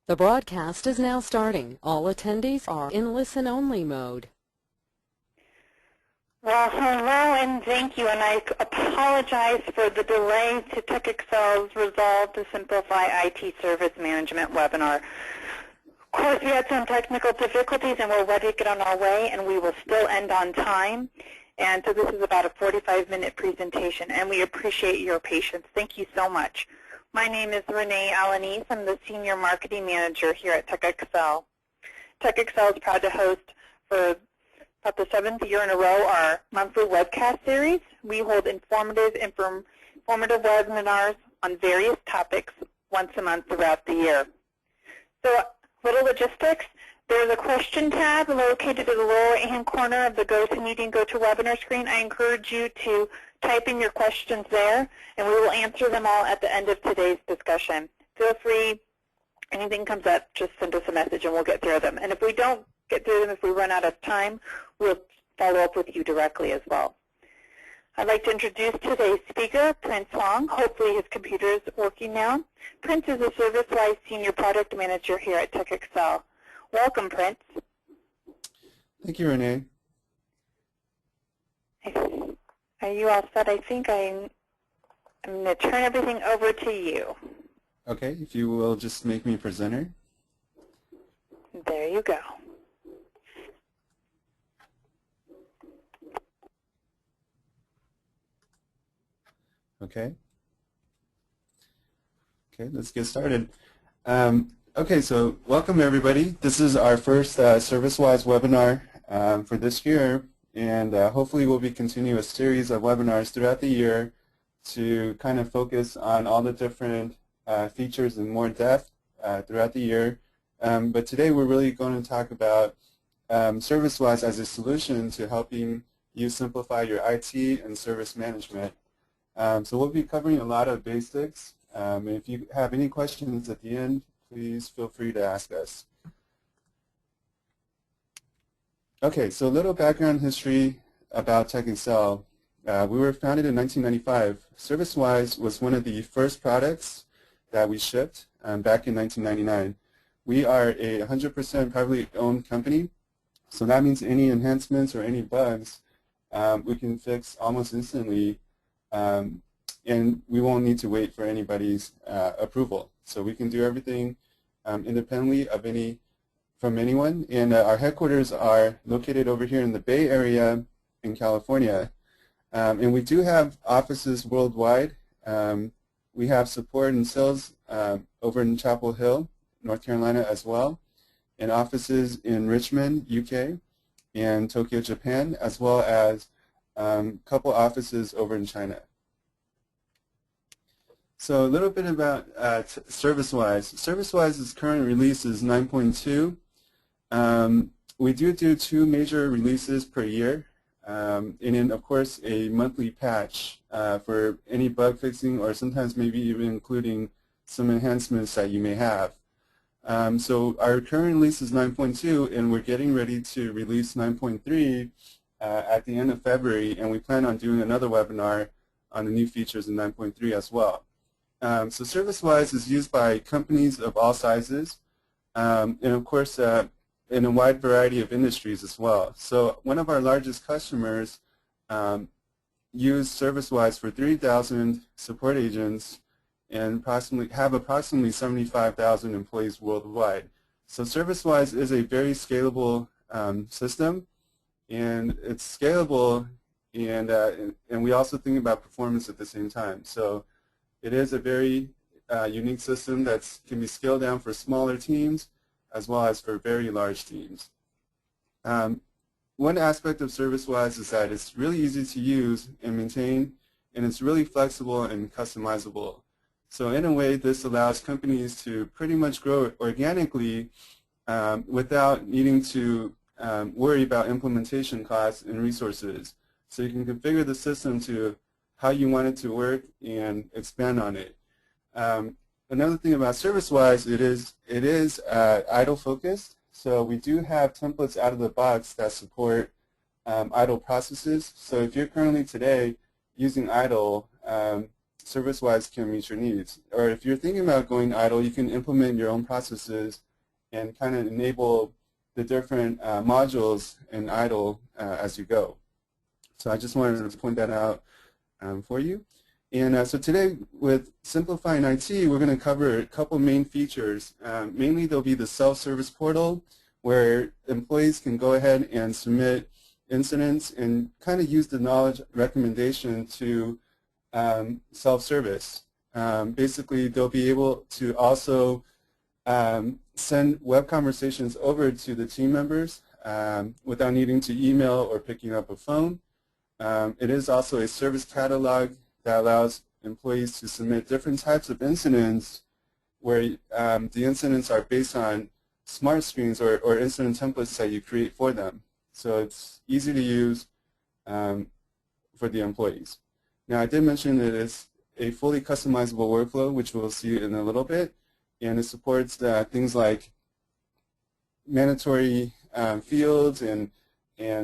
The broadcast is now starting. All attendees are in listen-only mode. Well, hello and thank you, and I apologize for the delay to TechExcel's Resolve to Simplify IT Service Management webinar. Of course, we had some technical difficulties, and we're ready to get on our way, and we will still end on time. And so this is about a 45-minute presentation, and we appreciate your patience. Thank you so much. My name is Renee Alanis. I'm the Senior Marketing Manager here at TechExcel. TechExcel is proud to host for about the 7th year in a row our monthly webcast series. We hold informative webinars on various topics once a month throughout the year. So, little logistics. There's a question tab located in the lower right-hand corner of the GoToMeeting, GoToWebinar screen. I encourage you to type in your questions there, and we will answer them all at the end of today's discussion. Feel free, anything comes up, just send us a message and we'll get through them. And if we don't get through them, if we run out of time, we'll follow up with you directly as well. I'd like to introduce today's speaker, Prince Wong. Hopefully his computer is working now. Prince is a ServiceWise Senior Product Manager here at TechExcel. Welcome, Prince. Thank you, Renee. Are you all set? I think I'm going to turn everything over to you. Okay, if you will just make me presenter. There you go. Okay. Okay, let's get started. Okay, so welcome everybody. This is our first ServiceWise webinar for this year, and hopefully we'll be continuing a series of webinars throughout the year to kind of focus on all the different features in more depth throughout the year. But today we're really going to talk about ServiceWise as a solution to helping you simplify your IT and service management. So we'll be covering a lot of basics. And if you have any questions at the end, please feel free to ask us. Okay, so a little background history about TechExcel. We were founded in 1995. ServiceWise was one of the first products that we shipped back in 1999. We are a 100% privately owned company, so that means any enhancements or any bugs we can fix almost instantly, and we won't need to wait for anybody's approval. So we can do everything independently from anyone. And our headquarters are located over here in the Bay Area in California. And we do have offices worldwide. We have support and sales over in Chapel Hill, North Carolina as well, and offices in Richmond, UK, and Tokyo, Japan, as well as a couple offices over in China. So a little bit about ServiceWise. ServiceWise's current release is 9.2. We do 2 major releases per year, and then of course a monthly patch for any bug fixing, or sometimes maybe even including some enhancements that you may have. So our current release is 9.2, and we're getting ready to release 9.3 at the end of February, and we plan on doing another webinar on the new features in 9.3 as well. So ServiceWise is used by companies of all sizes, and of course in a wide variety of industries as well. So one of our largest customers use ServiceWise for 3,000 support agents and have approximately 75,000 employees worldwide. So ServiceWise is a very scalable system, and it's scalable, and we also think about performance at the same time. So it is a very unique system that can be scaled down for smaller teams as well as for very large teams. One aspect of ServiceWise is that it's really easy to use and maintain, and it's really flexible and customizable. So in a way, this allows companies to pretty much grow organically without needing to worry about implementation costs and resources. So you can configure the system to how you want it to work and expand on it. Another thing about ServiceWise, it is idle focused. So we do have templates out of the box that support idle processes. So if you're currently today using idle, ServiceWise can meet your needs. Or if you're thinking about going idle, you can implement your own processes and kind of enable the different modules in idle as you go. So I just wanted to point that out for you. And so today with Simplifying IT, we're going to cover a couple main features. Mainly there'll be the self-service portal where employees can go ahead and submit incidents and kind of use the knowledge recommendation to self-service. Basically, they'll be able to also send web conversations over to the team members without needing to email or picking up a phone. It is also a service catalog that allows employees to submit different types of incidents where the incidents are based on smart screens or incident templates that you create for them. So it's easy to use for the employees. Now I did mention that it's a fully customizable workflow, which we'll see in a little bit, and it supports things like mandatory fields and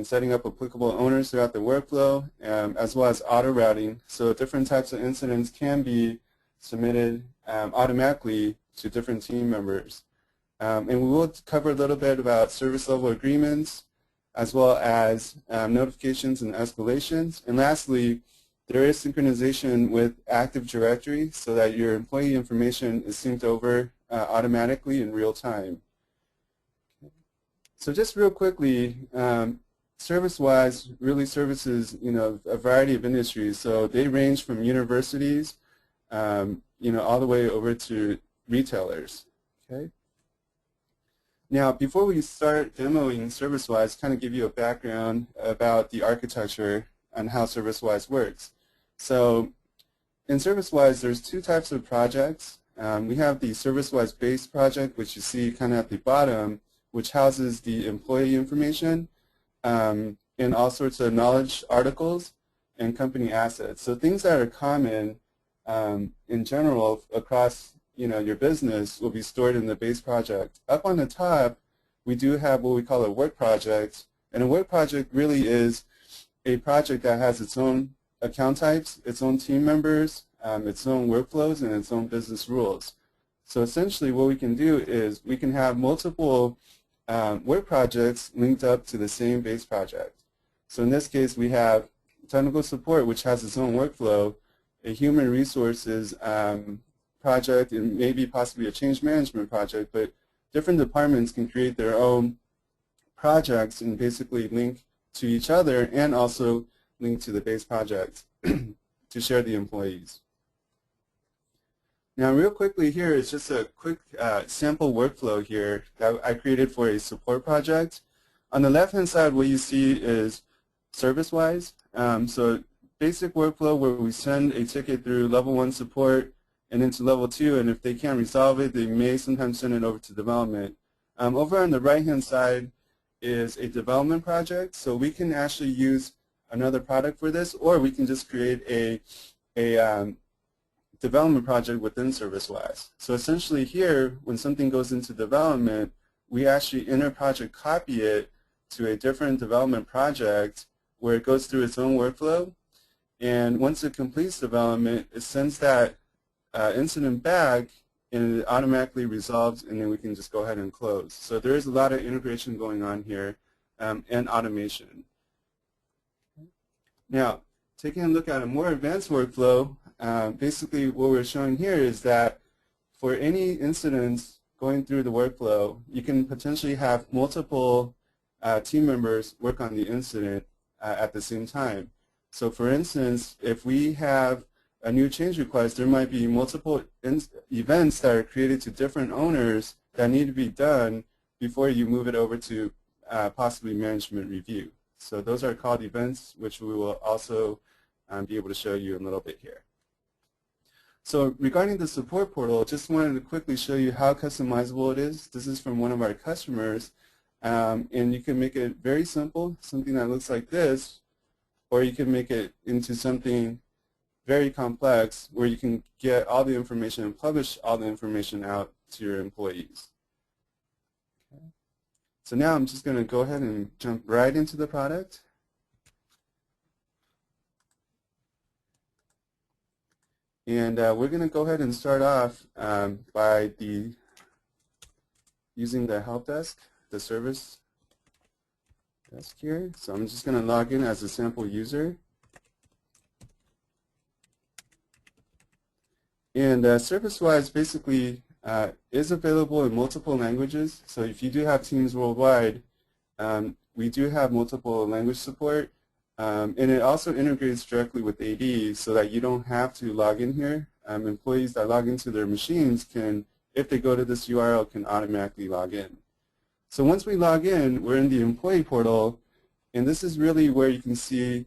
setting up applicable owners throughout the workflow, as well as auto routing. So different types of incidents can be submitted automatically to different team members. And we will cover a little bit about service level agreements, as well as notifications and escalations. And lastly, there is synchronization with Active Directory so that your employee information is synced over automatically in real time. So just real quickly, ServiceWise really services, a variety of industries. So they range from universities, all the way over to retailers. Okay. Now, before we start demoing ServiceWise, kind of give you a background about the architecture and how ServiceWise works. So in ServiceWise, there's two types of projects. We have the ServiceWise base project, which you see kind of at the bottom, which houses the employee information and all sorts of knowledge articles and company assets. So things that are common in general across your business will be stored in the base project. Up on the top, we do have what we call a work project, and a work project really is a project that has its own account types, its own team members, its own workflows, and its own business rules. So essentially what we can do is we can have multiple work projects linked up to the same base project. So in this case we have technical support, which has its own workflow, a human resources project, and maybe possibly a change management project, but different departments can create their own projects and basically link to each other and also link to the base project to share the employees. Now real quickly here is just a quick sample workflow here that I created for a support project. On the left hand side what you see is ServiceWise. So basic workflow where we send a ticket through level 1 support and into level 2, and if they can't resolve it, they may sometimes send it over to development. Over on the right hand side is a development project, so we can actually use another product for this, or we can just create a development project within ServiceWise. So essentially here, when something goes into development, we actually inter-project copy it to a different development project where it goes through its own workflow, and once it completes development, it sends that incident back and it automatically resolves, and then we can just go ahead and close. So there is a lot of integration going on here and automation. Now, taking a look at a more advanced workflow, basically what we're showing here is that for any incidents going through the workflow, you can potentially have multiple team members work on the incident at the same time. So for instance, if we have a new change request, there might be multiple events that are created to different owners that need to be done before you move it over to possibly management review. So those are called events, which we will also be able to show you in a little bit here. So regarding the support portal, just wanted to quickly show you how customizable it is. This is from one of our customers, and you can make it very simple, something that looks like this, or you can make it into something very complex where you can get all the information and publish all the information out to your employees. Okay. So now I'm just going to go ahead and jump right into the product. And we're going to go ahead and start off by using the help desk, the service desk here. So I'm just going to log in as a sample user. And ServiceWise basically is available in multiple languages. So if you do have teams worldwide, we do have multiple language support. And it also integrates directly with AD so that you don't have to log in here. Employees that log into their machines can, if they go to this URL, can automatically log in. So once we log in, we're in the employee portal, and this is really where you can see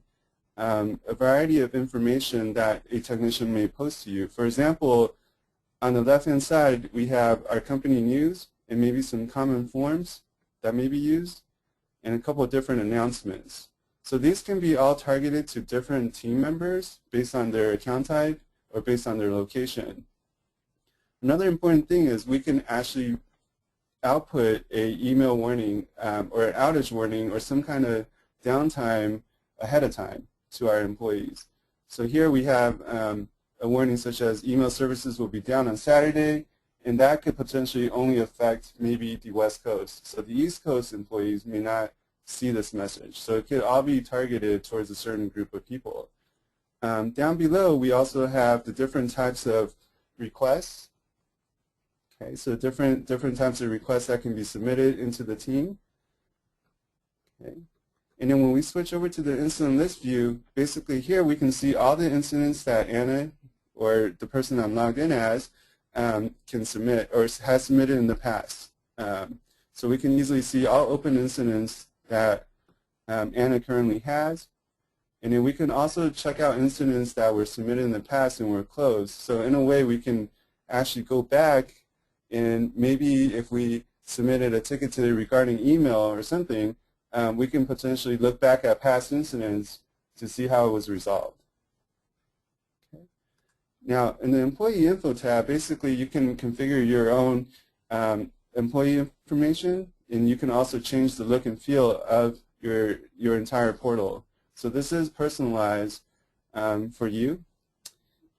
a variety of information that a technician may post to you. For example, on the left-hand side, we have our company news and maybe some common forms that may be used, and a couple of different announcements. So these can be all targeted to different team members based on their account type or based on their location. Another important thing is we can actually output an email warning or an outage warning or some kind of downtime ahead of time to our employees. So here we have a warning such as email services will be down on Saturday, and that could potentially only affect maybe the West Coast. So the East Coast employees may not see this message. So it could all be targeted towards a certain group of people. Down below, we also have the different types of requests. Okay, so different types of requests that can be submitted into the team. Okay. And then when we switch over to the incident list view, basically here we can see all the incidents that Anna or the person I'm logged in as can submit or has submitted in the past. So we can easily see all open incidents that Anna currently has. And then we can also check out incidents that were submitted in the past and were closed. So in a way we can actually go back and maybe if we submitted a ticket today regarding email or something, we can potentially look back at past incidents to see how it was resolved. Okay. Now, in the Employee Info tab, basically you can configure your own employee information, and you can also change the look and feel of your entire portal. So this is personalized for you,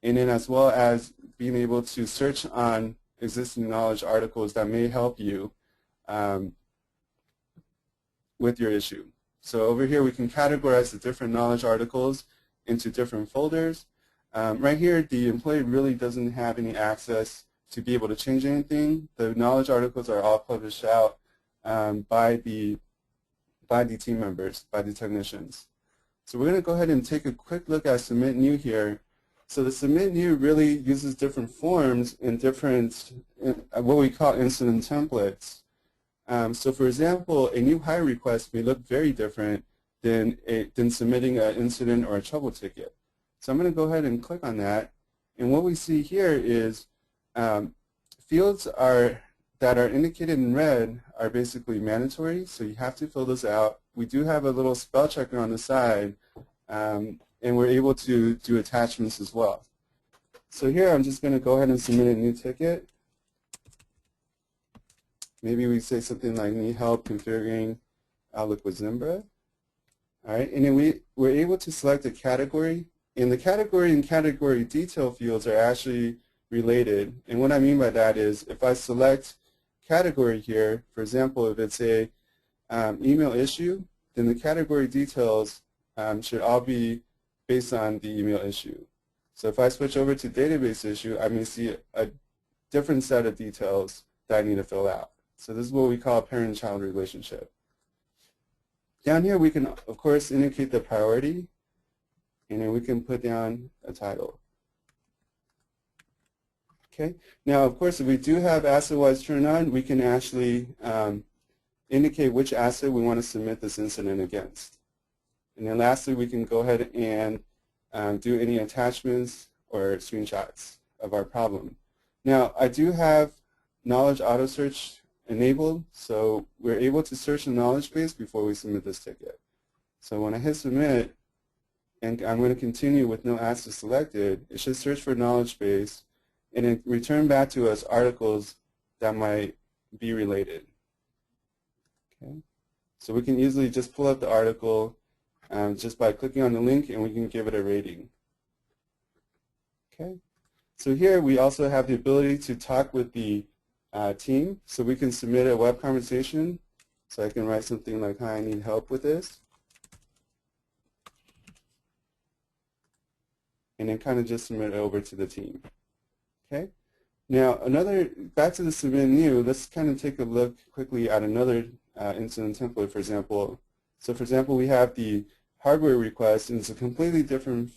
and then as well as being able to search on existing knowledge articles that may help you with your issue. So over here we can categorize the different knowledge articles into different folders. Right here the employee really doesn't have any access to be able to change anything. The knowledge articles are all published out by the team members, by the technicians. So we're going to go ahead and take a quick look at Submit New here. So the Submit New really uses different forms and different what we call incident templates. So for example, a new hire request may look very different than submitting an incident or a trouble ticket. So I'm going to go ahead and click on that. And what we see here is fields that are indicated in red are basically mandatory, so you have to fill those out. We do have a little spell checker on the side, and we're able to do attachments as well. So here I'm just going to go ahead and submit a new ticket. Maybe we say something like need help configuring Outlook with Zimbra. All right, and then we're able to select a category, and the category and category detail fields are actually related. And what I mean by that is if I select category here, for example, if it's a email issue, then the category details should all be based on the email issue. So if I switch over to database issue, I may see a different set of details that I need to fill out. So this is what we call parent-child relationship. Down here we can, of course, indicate the priority, and then we can put down a title. Okay. Now, of course, if we do have AssetWise turned on, we can actually indicate which asset we want to submit this incident against. And then lastly, we can go ahead and do any attachments or screenshots of our problem. Now, I do have knowledge auto search enabled, so we're able to search the knowledge base before we submit this ticket. So when I hit submit, and I'm going to continue with no asset selected, it should search for knowledge base and then return back to us articles that might be related. Okay. So we can easily just pull up the article just by clicking on the link, and we can give it a rating. Okay. So here we also have the ability to talk with the team. So we can submit a web conversation. So I can write something like, hi, I need help with this. And then kind of just submit it over to the team. Okay. Now back to the submit new, let's kind of take a look quickly at another incident template, for example. So for example, we have the hardware request, and it's a completely different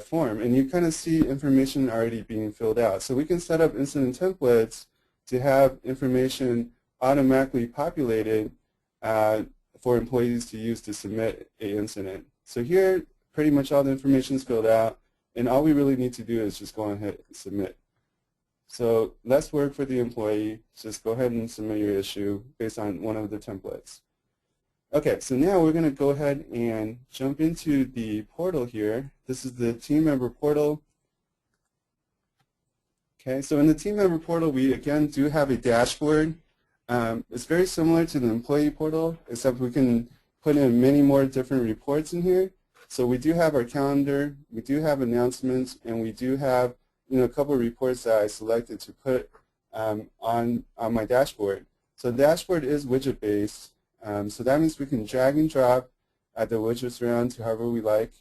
form, and you kind of see information already being filled out. So we can set up incident templates to have information automatically populated for employees to use to submit an incident. So here, pretty much all the information is filled out, and all we really need to do is just go ahead and submit. So less work for the employee. Just go ahead and submit your issue based on one of the templates. Okay, so now we're going to go ahead and jump into the portal here. This is the team member portal. Okay, so in the team member portal, we again do have a dashboard. It's very similar to the employee portal, except we can put in many more different reports in here. So we do have our calendar, we do have announcements, and we do have a couple of reports that I selected to put on my dashboard. So the dashboard is widget based. So that means we can drag and drop the widgets around to however we like,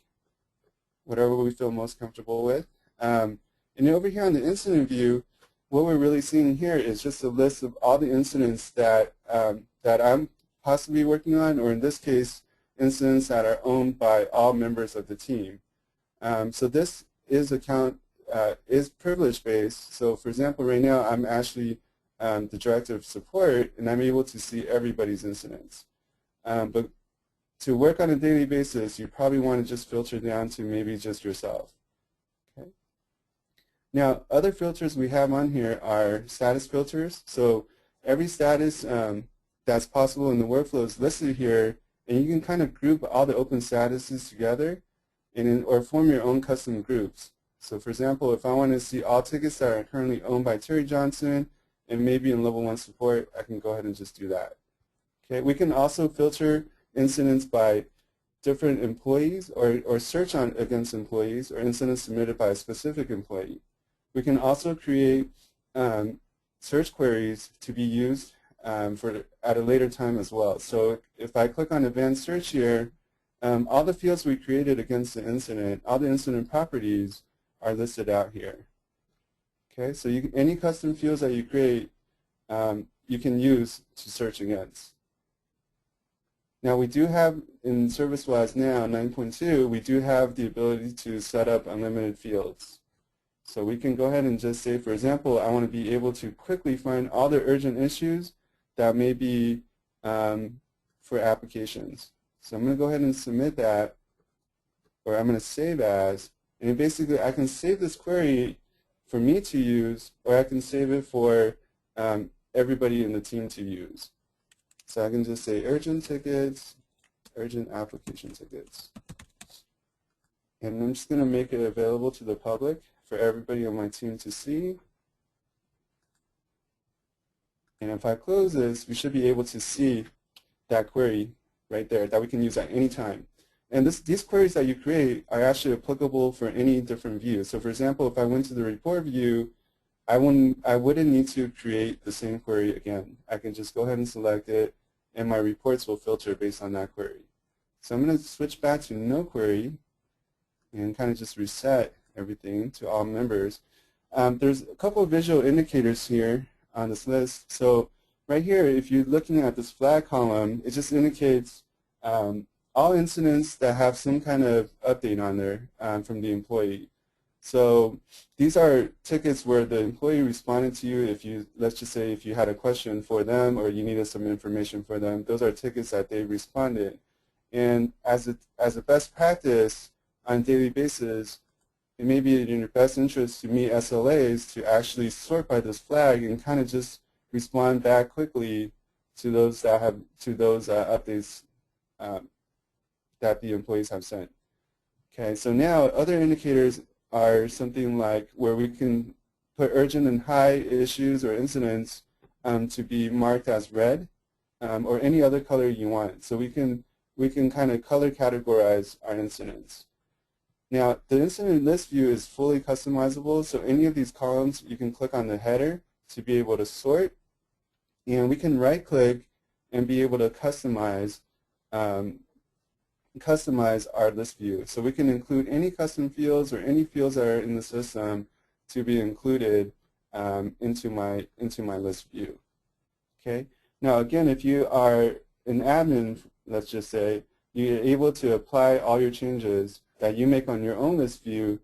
whatever we feel most comfortable with. And over here on the incident view, what we're really seeing here is just a list of all the incidents that I'm possibly working on, or in this case, incidents that are owned by all members of the team. So this is privilege based. So for example, right now I'm actually the director of support, and I'm able to see everybody's incidents. But to work on a daily basis, you probably want to just filter down to maybe just yourself. Okay. Now, other filters we have on here are status filters. So every status that's possible in the workflow is listed here, and you can kind of group all the open statuses together or form your own custom groups. So for example, if I want to see all tickets that are currently owned by Terry Johnson and maybe in level 1 support, I can go ahead and just do that. Okay, we can also filter incidents by different employees or search against employees or incidents submitted by a specific employee. We can also create search queries to be used at a later time as well. So if I click on advanced search here, all the fields we created against the incident, all the incident properties are listed out here. Okay, so any custom fields that you create, you can use to search against. Now we do have, in ServiceWise now, 9.2, we do have the ability to set up unlimited fields. So we can go ahead and just say, for example, I want to be able to quickly find all the urgent issues that may be for applications. So I'm going to go ahead and submit that, or I'm going to save as, and basically I can save this query for me to use, or I can save it for everybody in the team to use. So I can just say urgent tickets, urgent application tickets. And I'm just going to make it available to the public for everybody on my team to see. And if I close this, we should be able to see that query right there that we can use at any time. And these queries that you create are actually applicable for any different view. So for example, if I went to the report view, I wouldn't need to create the same query again. I can just go ahead and select it, and my reports will filter based on that query. So I'm going to switch back to no query and kind of just reset everything to all members. There's a couple of visual indicators here on this list. So right here, if you're looking at this flag column, it just indicates all incidents that have some kind of update on there from the employee. So these are tickets where the employee responded to you. If you, let's just say, if you had a question for them or you needed some information for them, those are tickets that they responded. And as a best practice on a daily basis, it may be in your best interest to meet SLAs to actually sort by this flag and kind of just respond back quickly to those that have updates that the employees have sent. Okay, so now other indicators are something like where we can put urgent and high issues or incidents to be marked as red or any other color you want. So we can kind of color categorize our incidents. Now, the incident list view is fully customizable, so any of these columns, you can click on the header to be able to sort, and we can right-click and be able to customize our list view. So we can include any custom fields or any fields that are in the system to be included into my list view. Okay. Now again, if you are an admin, let's just say, you're able to apply all your changes that you make on your own list view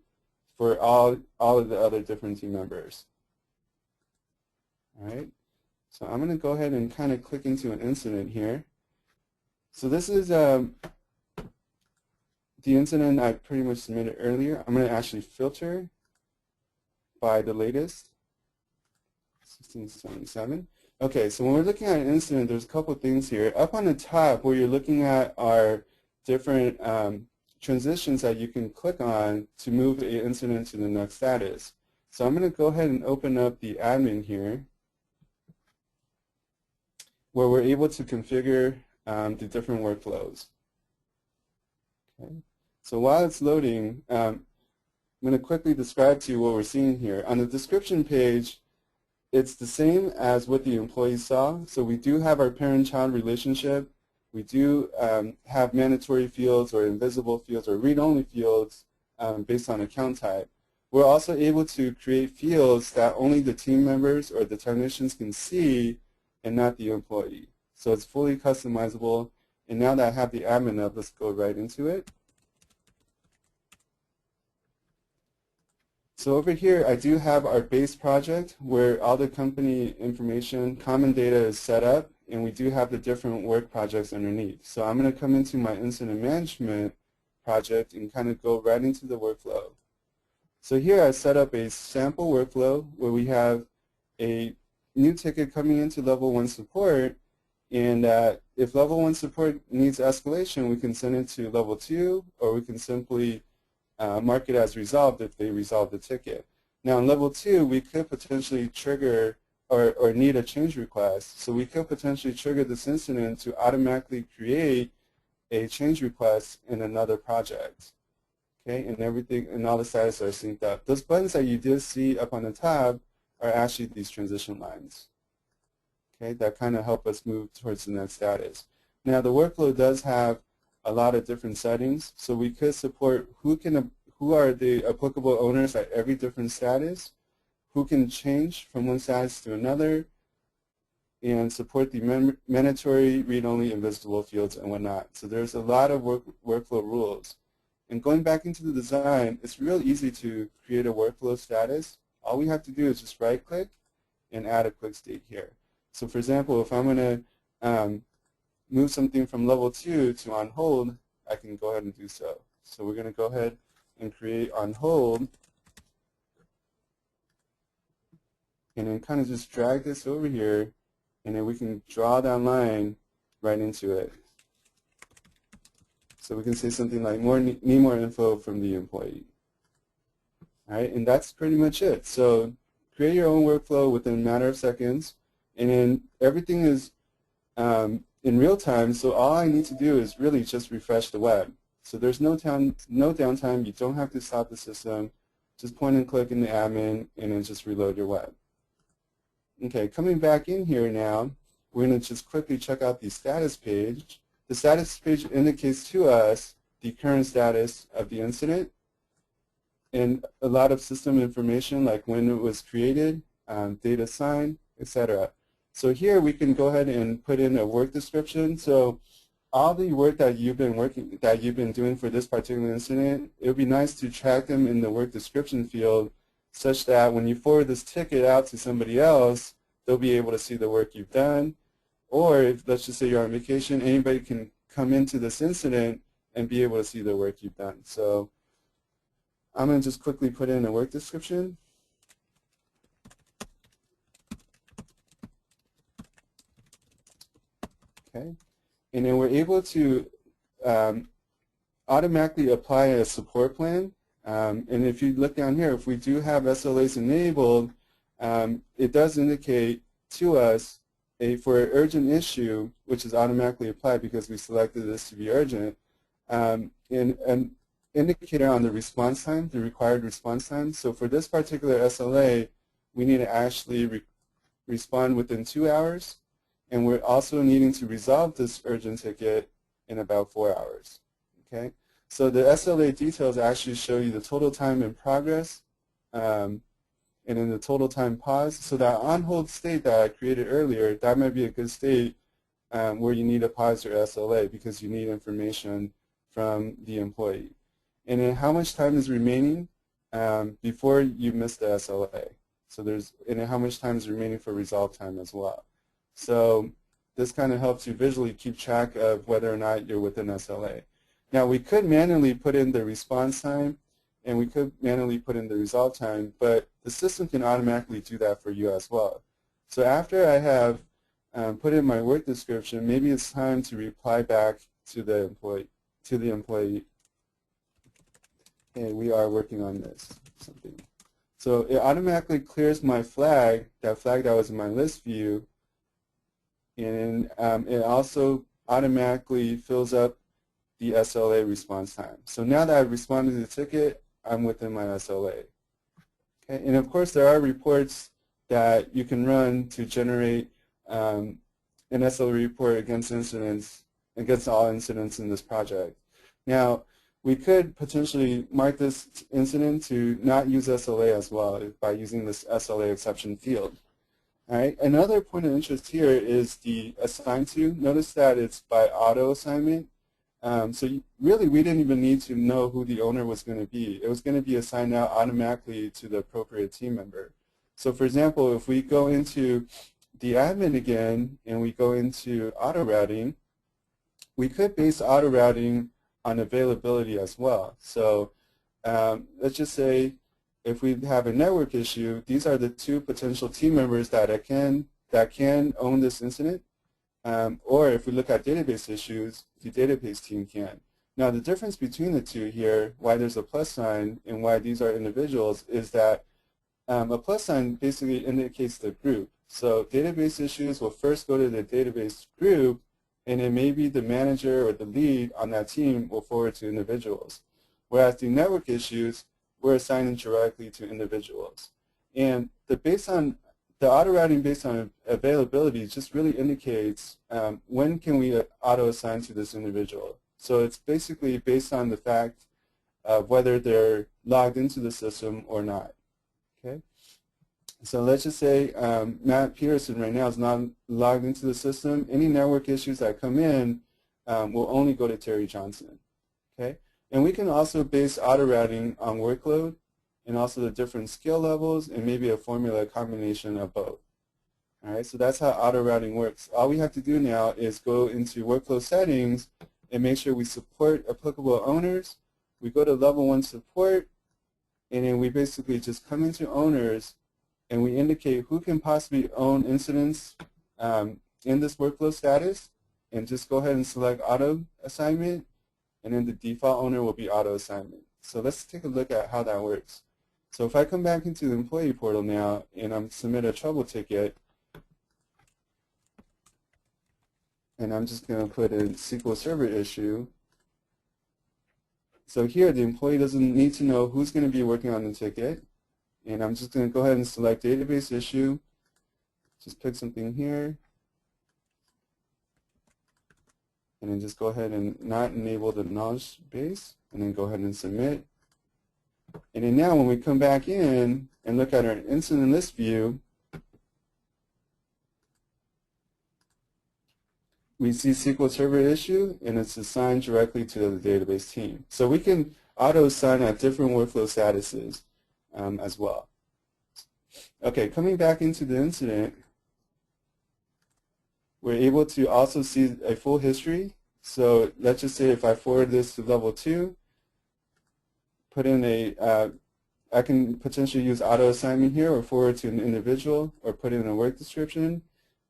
for all of the other different team members. All right. So I'm going to go ahead and kind of click into an incident here. So this is the incident I pretty much submitted earlier. I'm going to actually filter by the latest, 1677. Okay, so when we're looking at an incident, there's a couple things here. Up on the top, where you're looking at are different transitions that you can click on to move an incident to the next status. So I'm going to go ahead and open up the admin here, where we're able to configure the different workflows. Okay. So while it's loading, I'm going to quickly describe to you what we're seeing here. On the description page, it's the same as what the employee saw. So we do have our parent-child relationship. We do have mandatory fields or invisible fields or read-only fields based on account type. We're also able to create fields that only the team members or the technicians can see and not the employee. So it's fully customizable. And now that I have the admin up, let's go right into it. So over here, I do have our base project where all the company information, common data is set up, and we do have the different work projects underneath. So I'm going to come into my incident management project and kind of go right into the workflow. So here I set up a sample workflow where we have a new ticket coming into level 1 support, and if level 1 support needs escalation, we can send it to level 2, or we can simply mark it as resolved if they resolve the ticket. Now in level 2, we could potentially trigger or need a change request. So we could potentially trigger this incident to automatically create a change request in another project. Okay, and everything and all the status are synced up. Those buttons that you did see up on the tab are actually these transition lines. Okay, that kind of help us move towards the next status. Now the workflow does have a lot of different settings, so we could support who are the applicable owners at every different status, who can change from one status to another, and support the mandatory read-only invisible fields and whatnot. So there's a lot of workflow rules. And going back into the design, it's real easy to create a workflow status. All we have to do is just right-click and add a quick state here. So for example, if I'm going to move something from level 2 to on hold, I can go ahead and do so. So we're going to go ahead and create on hold, and then kind of just drag this over here, and then we can draw that line right into it. So we can say something like, need more info from the employee. All right, and that's pretty much it. So create your own workflow within a matter of seconds, and then everything is in real time, so all I need to do is really just refresh the web. So there's no downtime. You don't have to stop the system. Just point and click in the admin, and then just reload your web. Okay, coming back in here now, we're going to just quickly check out the status page. The status page indicates to us the current status of the incident and a lot of system information like when it was created, date assigned, etc. So here we can go ahead and put in a work description. So all the work that you've been doing for this particular incident, it would be nice to track them in the work description field such that when you forward this ticket out to somebody else, they'll be able to see the work you've done. Or if, let's just say you're on vacation, anybody can come into this incident and be able to see the work you've done. So I'm going to just quickly put in a work description. Okay, and then we're able to automatically apply a support plan. And if you look down here, if we do have SLAs enabled, it does indicate to us for an urgent issue, which is automatically applied because we selected this to be urgent, and indicator on the response time, the required response time. So for this particular SLA, we need to actually respond within 2 hours, and we're also needing to resolve this urgent ticket in about 4 hours. Okay, so the SLA details actually show you the total time in progress and then the total time pause. So that on-hold state that I created earlier, that might be a good state where you need to pause your SLA because you need information from the employee. And then how much time is remaining before you miss the SLA. So and then how much time is remaining for resolve time as well. So this kind of helps you visually keep track of whether or not you're within SLA. Now we could manually put in the response time and we could manually put in the resolve time, but the system can automatically do that for you as well. So after I have put in my work description, maybe it's time to reply back to the employee. Hey, we are working on this. Something. So it automatically clears my flag, that flag that was in my list view, and it also automatically fills up the SLA response time. So now that I've responded to the ticket, I'm within my SLA. Okay? And of course, there are reports that you can run to generate an SLA report against incidents, against all incidents in this project. Now, we could potentially mark this incident to not use SLA as well by using this SLA exception field. All right. Another point of interest here is the assign to. Notice that it's by auto assignment. Really, we didn't even need to know who the owner was going to be. It was going to be assigned out automatically to the appropriate team member. So for example, if we go into the admin again and we go into auto routing, we could base auto routing on availability as well. So let's just say if we have a network issue, these are the two potential team members that can own this incident. Or if we look at database issues, the database team can. Now the difference between the two here, why there's a plus sign and why these are individuals, is that a plus sign basically indicates the group. So database issues will first go to the database group, and then maybe the manager or the lead on that team will forward to individuals. Whereas the network issues, we're assigning directly to individuals. And the auto routing based on availability just really indicates when can we auto assign to this individual. So it's basically based on the fact of whether they're logged into the system or not. Okay. So let's just say Matt Peterson right now is not logged into the system. Any network issues that come in will only go to Terry Johnson. Okay? And we can also base auto routing on workload and also the different skill levels and maybe a formula combination of both. All right, so that's how auto routing works. All we have to do now is go into workflow settings and make sure we support applicable owners. We go to level 1 support, and then we basically just come into owners and we indicate who can possibly own incidents in this workflow status, and just go ahead and select auto assignment, and then the default owner will be auto assignment. So let's take a look at how that works. So if I come back into the employee portal now and I'm submit a trouble ticket, and I'm just going to put in SQL Server issue. So here the employee doesn't need to know who's going to be working on the ticket. And I'm just going to go ahead and select database issue. Just pick something here. And then just go ahead and not enable the knowledge base. And then go ahead and submit. And then now when we come back in and look at our incident list view, we see SQL Server issue, and it's assigned directly to the database team. So we can auto-assign at different workflow statuses as well. Okay, coming back into the incident, we're able to also see a full history. So let's just say if I forward this to level 2, put in I can potentially use auto-assignment here or forward to an individual or put in a work description.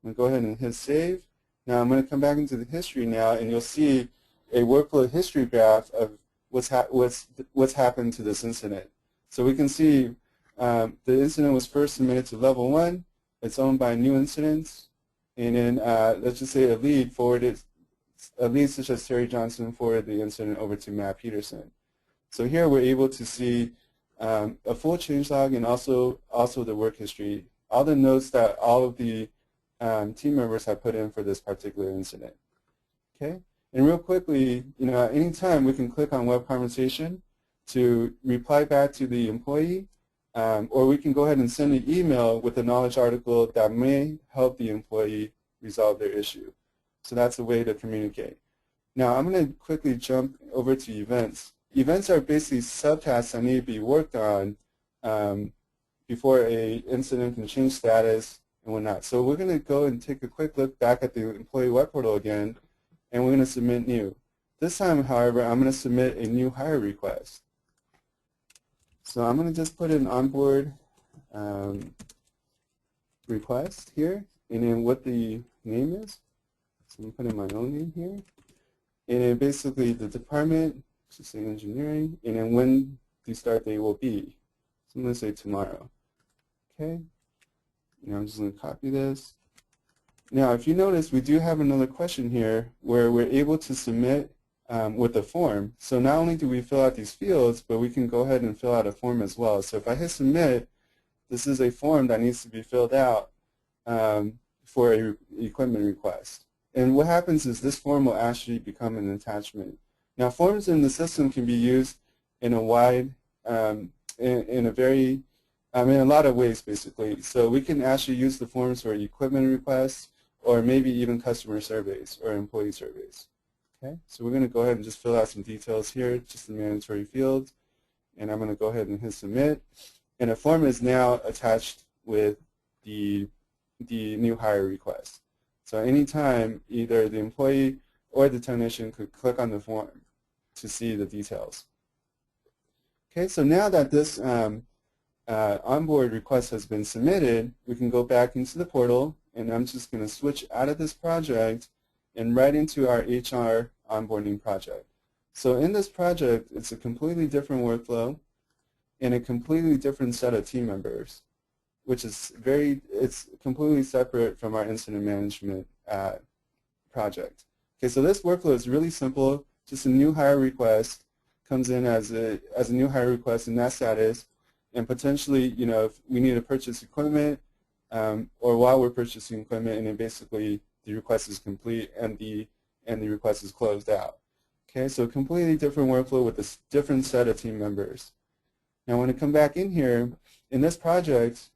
I'm going to go ahead and hit save. Now I'm going to come back into the history now, and you'll see a workflow history graph of what's happened to this incident. So we can see the incident was first submitted to level 1. It's owned by new incidents, and then let's just say a lead such as Terry Johnson forwarded the incident over to Matt Peterson. So here we're able to see a full changelog and also the work history, all the notes that all of the team members have put in for this particular incident. Okay, and real quickly, at any time we can click on web conversation to reply back to the employee, or we can go ahead and send an email with a knowledge article that may help the employee resolve their issue. So that's a way to communicate. Now I'm going to quickly jump over to events. Events are basically subtasks that need to be worked on before an incident can change status and whatnot. So we're going to go and take a quick look back at the employee web portal again, and we're going to submit new. This time, however, I'm going to submit a new hire request. So I'm going to just put an onboard request here, and then what the name is. So I'm going to put in my own name here. And then basically the department, just say engineering, and then when the start date will be. So I'm going to say tomorrow. Okay. Now I'm just going to copy this. Now if you notice, we do have another question here where we're able to submit with a form. So not only do we fill out these fields, but we can go ahead and fill out a form as well. So if I hit submit, this is a form that needs to be filled out for an equipment request. And what happens is this form will actually become an attachment. Now forms in the system can be used in a wide, in a lot of ways basically. So we can actually use the forms for equipment requests or maybe even customer surveys or employee surveys. Okay, so we're going to go ahead and just fill out some details here, just the mandatory fields, and I'm going to go ahead and hit submit. And a form is now attached with the new hire request. So anytime either the employee or the technician could click on the form to see the details. Okay, so now that this onboard request has been submitted, we can go back into the portal, and I'm just going to switch out of this project and right into our HR onboarding project. So in this project, it's a completely different workflow and a completely different set of team members, which is it's completely separate from our incident management project. Okay, so this workflow is really simple. Just a new hire request comes in as a new hire request in that status, and potentially, if we need to purchase equipment, or while we're purchasing equipment, and then basically the request is complete and the request is closed out. Okay, so a completely different workflow with a different set of team members. Now, when I come back in here, in this project,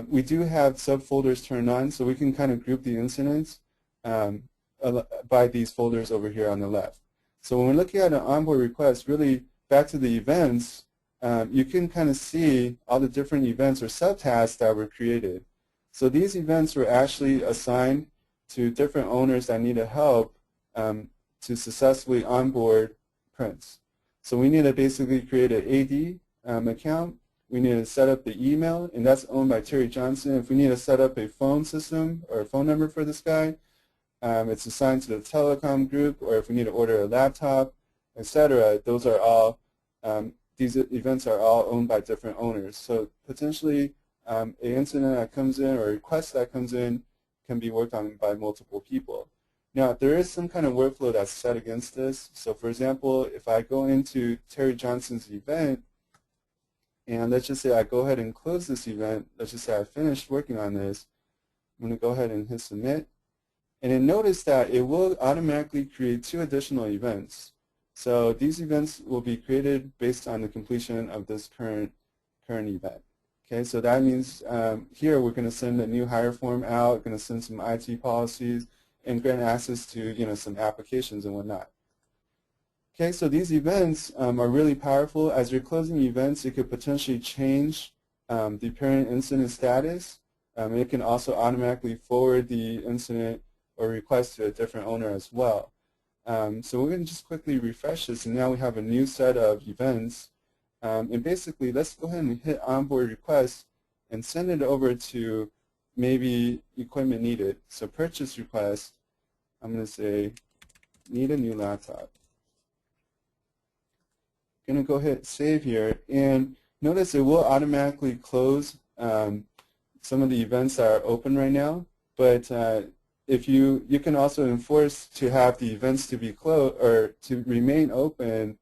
we do have subfolders turned on, so we can kind of group the incidents by these folders over here on the left. So when we're looking at an onboard request, really back to the events, you can kind of see all the different events or subtasks that were created. So these events were actually assigned to different owners that needed help to successfully onboard Prince. So we need to basically create an AD account. We need to set up the email, and that's owned by Terry Johnson. If we need to set up a phone system or a phone number for this guy, it's assigned to the telecom group, or if we need to order a laptop, etc. Those are all, these events are all owned by different owners. So potentially an incident that comes in or a request that comes in can be worked on by multiple people. Now, there is some kind of workflow that's set against this. So for example, if I go into Terry Johnson's event, and let's just say I go ahead and close this event, let's just say I finished working on this, I'm going to go ahead and hit submit. And then notice that it will automatically create 2 additional events. So these events will be created based on the completion of this current event. Okay, so that means here we're going to send a new hire form out, going to send some IT policies, and grant access to some applications and whatnot. Okay, so these events are really powerful. As you're closing events, it could potentially change the parent incident status. It can also automatically forward the incident or request to a different owner as well. So we're going to just quickly refresh this, and now we have a new set of events. And basically, let's go ahead and hit onboard request and send it over to maybe equipment needed. So purchase request, I'm going to say need a new laptop. I'm going to go hit save here, and notice it will automatically close some of the events that are open right now. But if you can also enforce to have the events to be closed or to remain open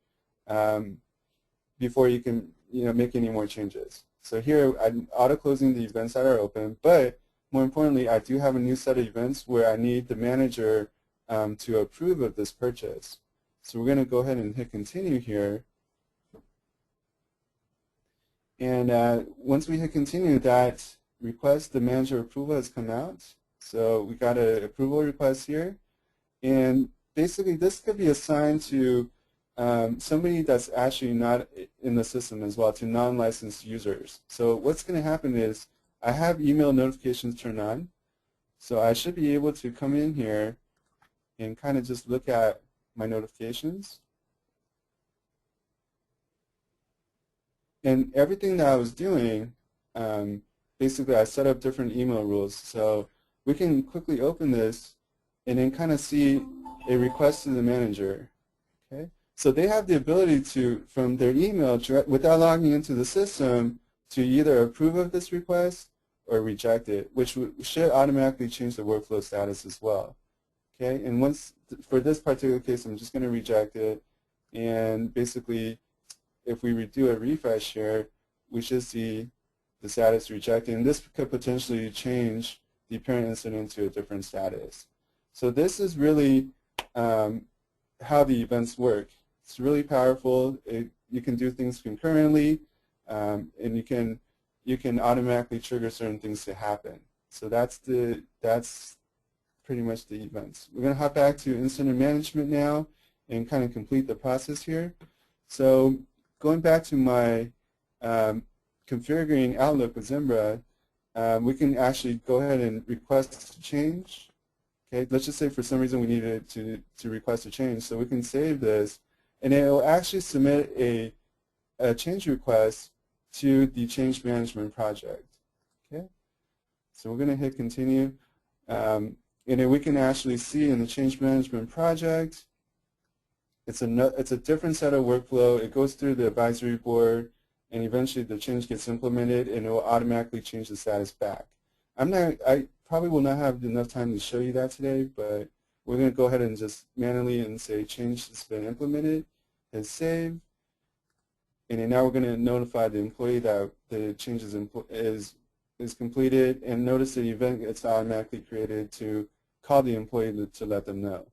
before you can make any more changes. So here I'm auto-closing the events that are open, but more importantly, I do have a new set of events where I need the manager to approve of this purchase. So we're going to go ahead and hit continue here. And once we hit continue, that request, the manager approval has come out. So we got an approval request here. And basically this could be assigned to somebody that's actually not in the system as well, to non-licensed users. So what's going to happen is I have email notifications turned on. So I should be able to come in here and kind of just look at my notifications. And everything that I was doing, basically I set up different email rules. So we can quickly open this and then kind of see a request to the manager. Okay? So they have the ability to, from their email, without logging into the system, to either approve of this request or reject it, which should automatically change the workflow status as well. Okay? And once, for this particular case, I'm just going to reject it. And basically, if we do a refresh here, we should see the status rejected. And this could potentially change the parent incident to a different status. So this is really how the events work. It's really powerful. You can do things concurrently, and you can automatically trigger certain things to happen. So that's pretty much the events. We're going to hop back to incident management now and kind of complete the process here. So going back to my configuring Outlook with Zimbra, we can actually go ahead and request a change. Okay, let's just say for some reason we needed to request a change. So we can save this, and it will actually submit a change request to the change management project. Okay, so we're going to hit continue, and then we can actually see in the change management project, it's a different set of workflow. It goes through the advisory board, and eventually the change gets implemented, and it will automatically change the status back. I probably will not have enough time to show you that today, but we're going to go ahead and just manually and say change has been implemented, hit save, and then now we're going to notify the employee that the change is completed, and notice the event gets automatically created to call the employee to let them know.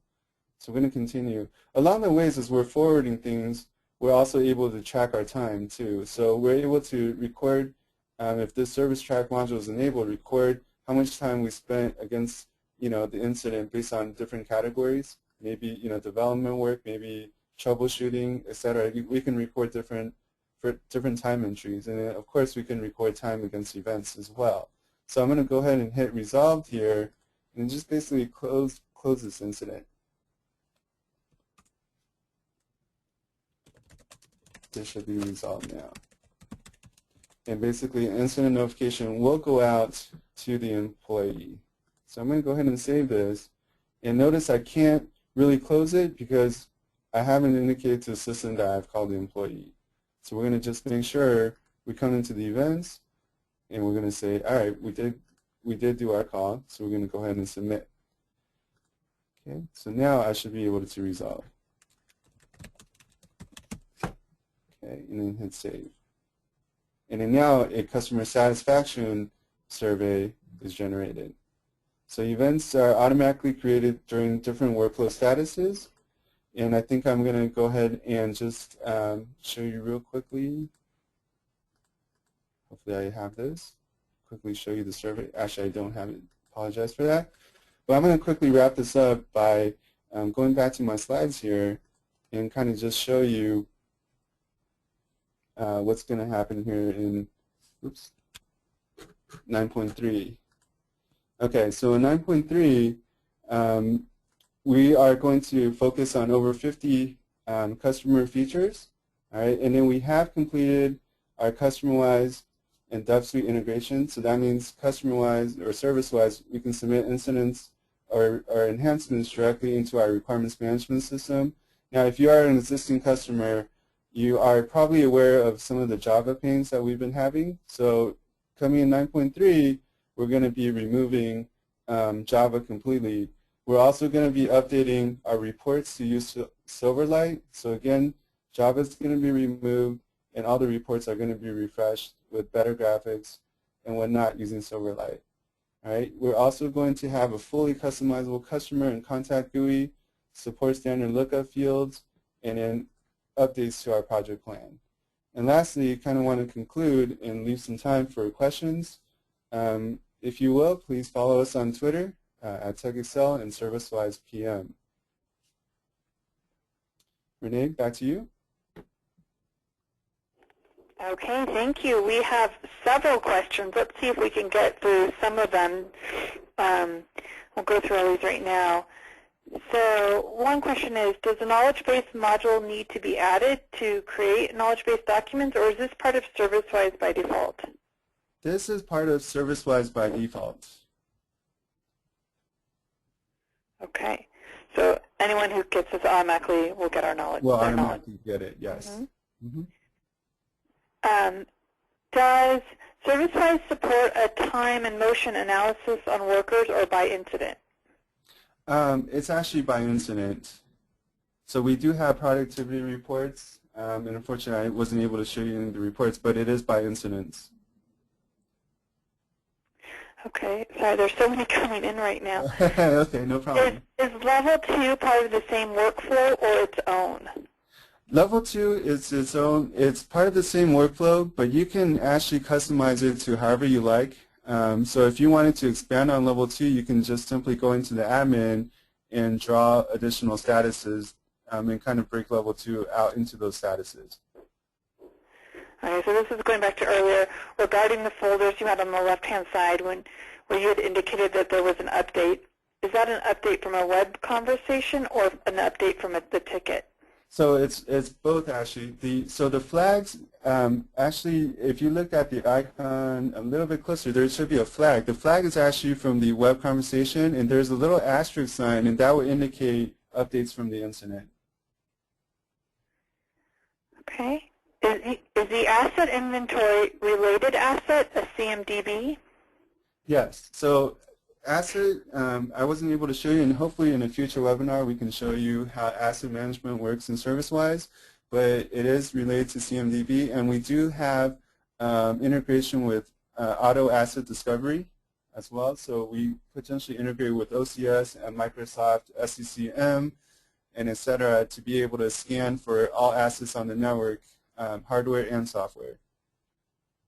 So we're going to continue. Along the ways, as we're forwarding things, we're also able to track our time too. So we're able to record, if this service track module is enabled, record how much time we spent against the incident based on different categories. Maybe development work, maybe troubleshooting, etc. We can record different time entries, and then of course we can record time against events as well. So I'm going to go ahead and hit resolved here, and just basically close this incident. This should be resolved now. And basically an incident notification will go out to the employee. So I'm going to go ahead and save this. And notice I can't really close it because I haven't indicated to the system that I've called the employee. So we're going to just make sure we come into the events, and we're going to say, all right, we did do our call, so we're going to go ahead and submit. Okay, so now I should be able to resolve. Okay, and then hit save. And then now a customer satisfaction survey is generated. So events are automatically created during different workflow statuses. And I think I'm going to go ahead and just show you real quickly. Hopefully I have this. Quickly show you the survey. Actually, I don't have it. Apologize for that. But I'm going to quickly wrap this up by going back to my slides here and kind of just show you what's going to happen here in 9.3. Okay, so in 9.3, we are going to focus on over 50 customer features, all right? And then we have completed our CustomerWise and DevSuite integration. So that means CustomerWise or ServiceWise, we can submit incidents or enhancements directly into our requirements management system. Now, if you are an existing customer, you are probably aware of some of the Java pains that we've been having. So coming in 9.3, we're going to be removing Java completely. We're also going to be updating our reports to use Silverlight. So again, Java is going to be removed, and all the reports are going to be refreshed with better graphics and whatnot using Silverlight. All right. We're also going to have a fully customizable customer and contact GUI, support standard lookup fields, and then updates to our project plan. And lastly, kind of want to conclude and leave some time for questions. If you will, please follow us on Twitter at TechExcel and ServiceWise PM. Renee, back to you. Okay, thank you. We have several questions. Let's see if we can get through some of them. We'll go through all these right now. So one question is, does the knowledge base module need to be added to create knowledge base documents, or is this part of ServiceWise by default? This is part of ServiceWise by default. Okay. So anyone who gets this automatically will get our knowledge. Will automatically get it, yes. Mm-hmm. Does ServiceWise support a time and motion analysis on workers or by incident? It's actually by incident. So we do have productivity reports, and unfortunately I wasn't able to show you any of the reports, but it is by incidents. Okay, sorry, there's so many coming in right now. Okay, no problem. Is level 2 part of the same workflow or its own? Level 2 is its own. It's part of the same workflow, but you can actually customize it to however you like. So if you wanted to expand on level 2, you can just simply go into the admin and draw additional statuses and kind of break level 2 out into those statuses. Okay, so this is going back to earlier regarding the folders you had on the left-hand side where you had indicated that there was an update. Is that an update from a web conversation or an update from the ticket? So it's both actually. So the flags, actually, if you look at the icon a little bit closer, there should be a flag. The flag is actually from the web conversation, and there's a little asterisk sign, and that will indicate updates from the incident. Okay. Is the asset inventory related asset a CMDB? Yes. So asset, I wasn't able to show you, and hopefully in a future webinar we can show you how asset management works in ServiceWise, but it is related to CMDB, and we do have integration with auto asset discovery as well. So we potentially integrate with OCS and Microsoft SCCM and et cetera to be able to scan for all assets on the network, hardware and software,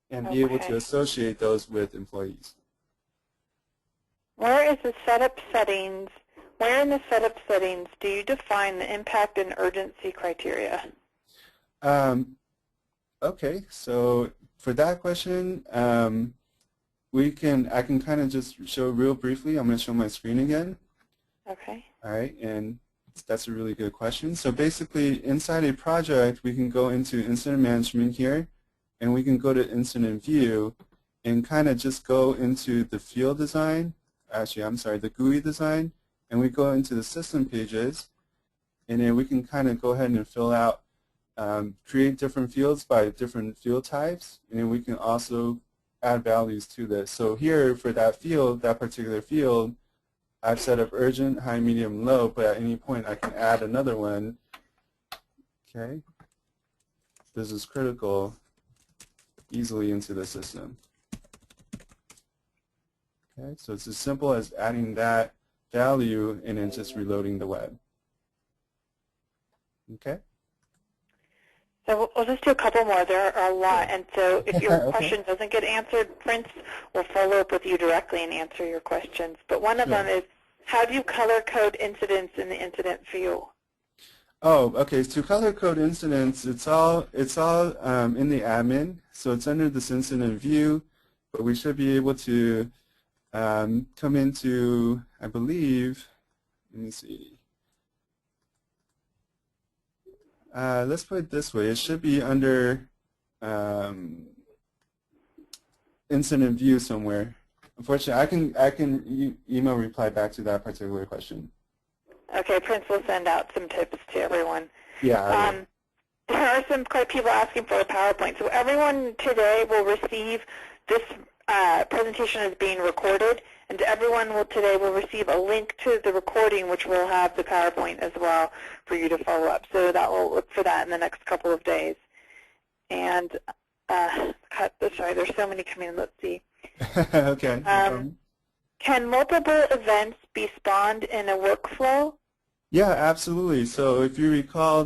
and be able to associate those with employees. Where is the setup settings? Where in the setup settings do you define the impact and urgency criteria? Okay, so for that question, I can kind of just show real briefly. I'm going to show my screen again. Okay. All right, and that's a really good question. So basically, inside a project, we can go into incident management here, and we can go to incident view, and kind of just go into the field design. Actually, I'm sorry, the GUI design, and we go into the system pages, and then we can kind of go ahead and fill out, create different fields by different field types, and then we can also add values to this. So here, for that field, that particular field, I've set up urgent, high, medium, low, but at any point I can add another one. Okay, this is critical easily into the system. Okay, so it's as simple as adding that value and then just reloading the web. Okay. So we'll just do a couple more. There are a lot, and so if your question doesn't get answered, Prince will follow up with you directly and answer your questions. But one of them is, how do you color code incidents in the incident view? Oh, okay. To color code incidents, it's all in the admin, so it's under this incident view. But we should be able to come into, I believe, let me see. Let's put it this way. It should be under incident view somewhere. Unfortunately, I can email reply back to that particular question. Okay, Prince will send out some tips to everyone. Yeah. There are some people asking for a PowerPoint. So everyone today will receive this presentation is being recorded, and everyone today will receive a link to the recording, which will have the PowerPoint as well for you to follow up. So that will look for that in the next couple of days. And, sorry, there's so many coming in. Let's see. Okay. Can multiple events be spawned in a workflow? Yeah, absolutely. So if you recall,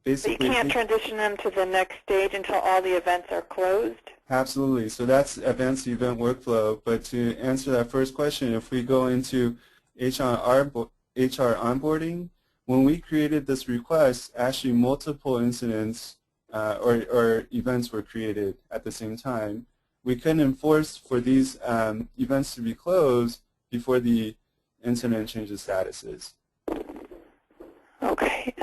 basically... But you can't transition them to the next stage until all the events are closed? Absolutely. So that's advanced event workflow. But to answer that first question, if we go into HR onboarding, when we created this request, actually multiple incidents or events were created at the same time. We couldn't enforce for these events to be closed before the incident changes statuses. Okay.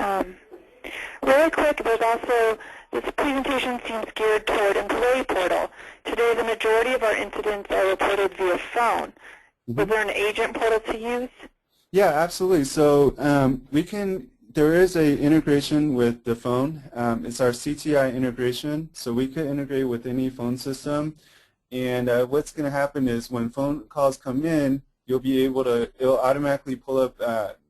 Really quick, there's also, this presentation seems geared toward employee portal. Today, the majority of our incidents are reported via phone. Was there an agent portal to use? Yeah, absolutely. So there is a integration with the phone. It's our CTI integration. So we could integrate with any phone system. And what's going to happen is when phone calls come in, you'll be able to, it'll automatically pull up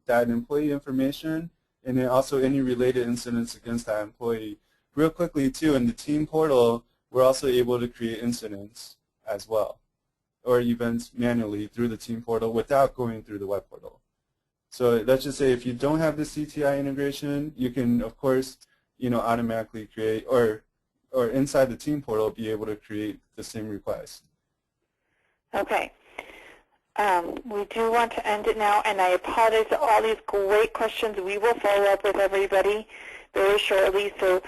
that employee information and then also any related incidents against that employee. Real quickly too, in the team portal, we're also able to create incidents as well, or events manually through the team portal without going through the web portal. So let's just say if you don't have the CTI integration, you can of course, automatically create or inside the team portal be able to create the same request. Okay. We do want to end it now, and I apologize for all these great questions. We will follow up with everybody very shortly. So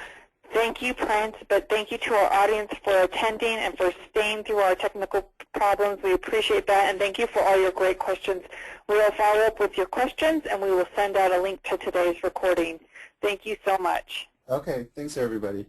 thank you, Prince, but thank you to our audience for attending and for staying through our technical problems. We appreciate that, and thank you for all your great questions. We will follow up with your questions, and we will send out a link to today's recording. Thank you so much. Okay, thanks everybody.